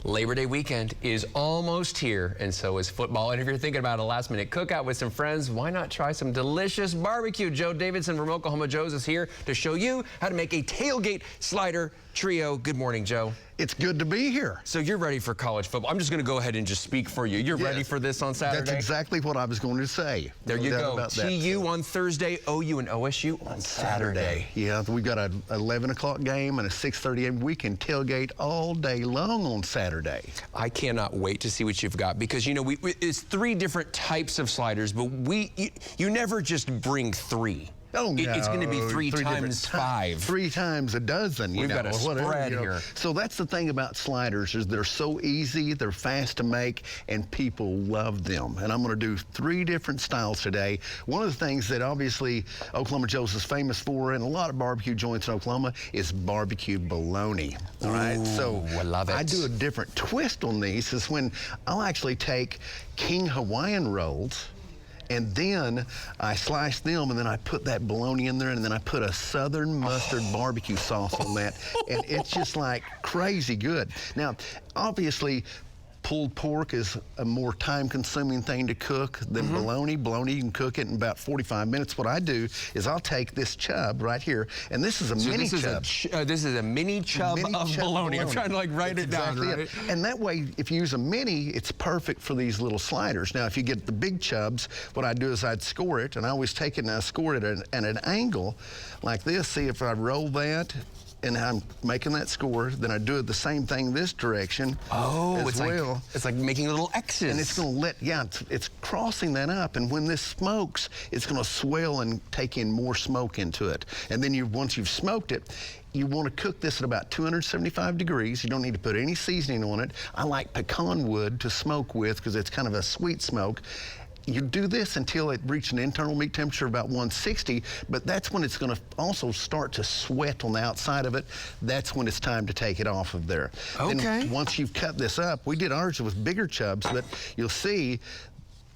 Labor Day weekend is almost here, and so is football. And if you're thinking about a last-minute cookout with some friends, why not try some delicious barbecue? Joe Davidson from Oklahoma Joe's is here to show you how to make a tailgate slider trio. Good morning, Joe. It's good to be here. So you're ready for college football. I'm just going to go ahead and just speak for you. You're ready for this on Saturday? That's exactly what I was going to say. There you go. TU on Thursday, OU and OSU on Saturday. Yeah, we've got an 11 o'clock game and a 6:30 a.m. We can tailgate all day long on Saturday. I cannot wait to see what you've got because, you know, it's 3 different types of sliders, but you never just bring 3. Oh, no. It's going to be 3 times 5. 3 times a dozen. We've got a spread here. So that's the thing about sliders is they're so easy, they're fast to make, and people love them. And I'm going to do 3 different styles today. One of the things that obviously Oklahoma Joe's is famous for, and a lot of barbecue joints in Oklahoma, is barbecue bologna. All right, so I love it. I do a different twist on these. Is when I'll actually take King Hawaiian rolls, and then I slice them, and then I put that bologna in there, and then I put a southern mustard barbecue sauce on that, and it's just like crazy good. Now, obviously, pulled pork is a more time-consuming thing to cook than bologna. Bologna, you can cook it in about 45 minutes. What I do is I'll take this chub right here, and this is a mini chub. This is a mini chub of bologna. I'm trying to like write it down, right? And that way, if you use a mini, it's perfect for these little sliders. Now, if you get the big chubs, what I do is I'd score it, and I always take it and I score it at an angle like this. See, if I roll that, and I'm making that score, then I do it the same thing this direction as well. It's like making little X's. And it's going to it's crossing that up, and when this smokes, it's going to swell and take in more smoke into it. And then once you've smoked it, you want to cook this at about 275 degrees. You don't need to put any seasoning on it. I like pecan wood to smoke with because it's kind of a sweet smoke. You do this until it reaches an internal meat temperature of about 160, but that's when it's going to also start to sweat on the outside of it. That's when it's time to take it off of there. Okay. Then once you've cut this up, we did ours with bigger chubs, but you'll see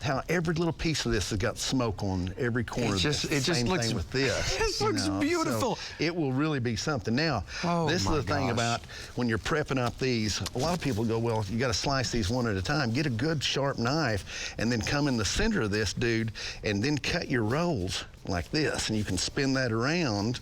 how every little piece of this has got smoke on every corner. It just looks thing with this. It looks beautiful. So it will really be something. Now, this is the thing about when you're prepping up these. A lot of people go, well, you got to slice these one at a time. Get a good sharp knife, and then come in the center of this, dude, and then cut your rolls like this, and you can spin that around.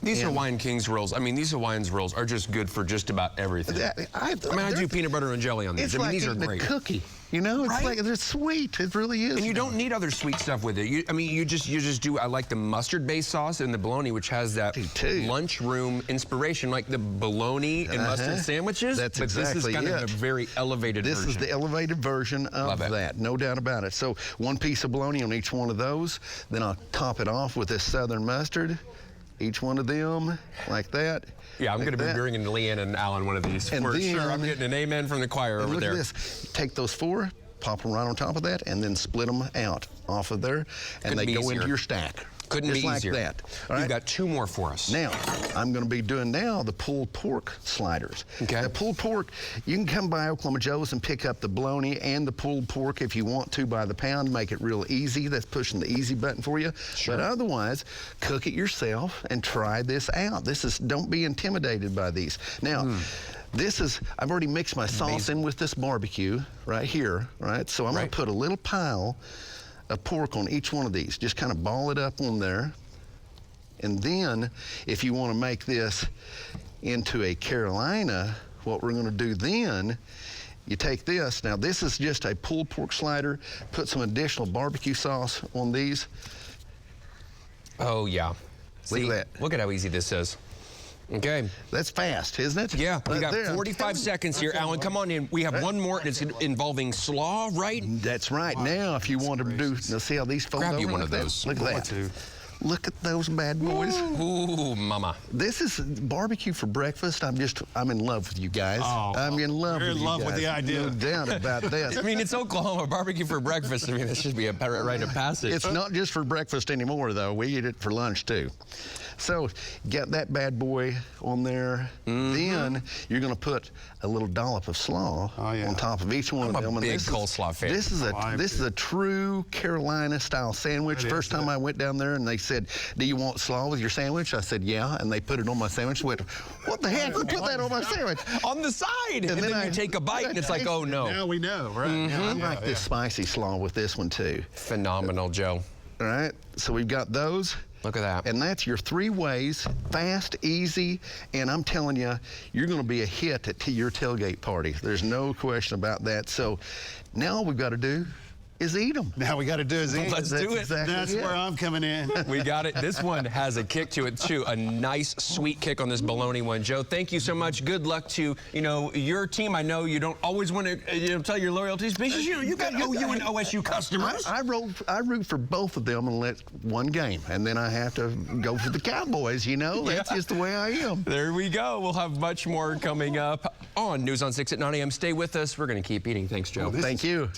These Hawaiian Kings rolls, I mean, these Hawaiian rolls are just good for just about everything. I do peanut butter and jelly on these. I mean, these are great. It's like eating a cookie. You know, it's like, they're sweet. It really is. And you don't need other sweet stuff with it. You just do, I like the mustard-based sauce and the bologna, which has that lunchroom inspiration, like the bologna and mustard sandwiches. That's but this is kind of a very elevated version. This is the elevated version of that, no doubt about it. So 1 piece of bologna on each one of those. Then I'll top it off with this southern mustard. Each one of them, like that. Yeah, I'm going to be bringing Leanne and Alan one of these for sure. I'm getting an amen from the choir over there. Look at this. Take those 4, pop them right on top of that, and then split them out off of there, and they go into your stack. Couldn't be easier. Like that. All right? You've got 2 more for us. Now, I'm going to be doing the pulled pork sliders. Okay. The pulled pork, you can come by Oklahoma Joe's and pick up the bologna and the pulled pork if you want to by the pound. Make it real easy. That's pushing the easy button for you. Sure. But otherwise, cook it yourself and try this out. Don't be intimidated by these. Now, I've already mixed my sauce in with this barbecue right here, right? So I'm going to put a little pile of pork on each one of these. Just kind of ball it up on there. And then, if you want to make this into a Carolina, what we're going to do then, you take this. Now, this is just a pulled pork slider. Put some additional barbecue sauce on these. Oh, yeah. Look at that. Look at how easy this is. Okay. That's fast, isn't it? Yeah, we got 45 seconds here. Alan, come on in. We have one more, and it's involving slaw, right? That's right. Now, if you want to do, see how these fold over? Grab you one of those. Look at that. Look at those bad boys. Ooh, mama. This is barbecue for breakfast. I'm in love with you guys. I'm in love with you guys. You're in love with the idea. No doubt about this. I mean, it's Oklahoma, barbecue for breakfast. I mean, that should be a rite of passage. It's not just for breakfast anymore, though. We eat it for lunch, too. So, get that bad boy on there. Then, you're going to put a little dollop of slaw on top of each one of them. I'm a big coleslaw fan. This is a true Carolina-style sandwich. First time I went down there and they said, "Do you want slaw with your sandwich?" I said, "Yeah," and they put it on my sandwich. Went, "What the heck? You put that on my sandwich?" On the side, and then you take a bite, and it's like, oh no. Now we know, right? I like this spicy slaw with this one too. Phenomenal, Joe. All right, so we've got those. Look at that. And that's your 3 ways, fast, easy, and I'm telling you, you're going to be a hit at your tailgate party. There's no question about that. So now all we've got to do is eat them. Now we got to do is eat. Let's do it. Exactly That's where I'm coming in. We got it. This one has a kick to it, too. A nice, sweet kick on this bologna one. Joe, thank you so much. Good luck to, your team. I know you don't always want to tell your loyalties because, you got OU and OSU customers. I root for both of them and let one game, and then I have to go for the Cowboys, That's just the way I am. There we go. We'll have much more coming up on News on 6 at 9 a.m. Stay with us. We're going to keep eating. Thanks, Joe. Thank you.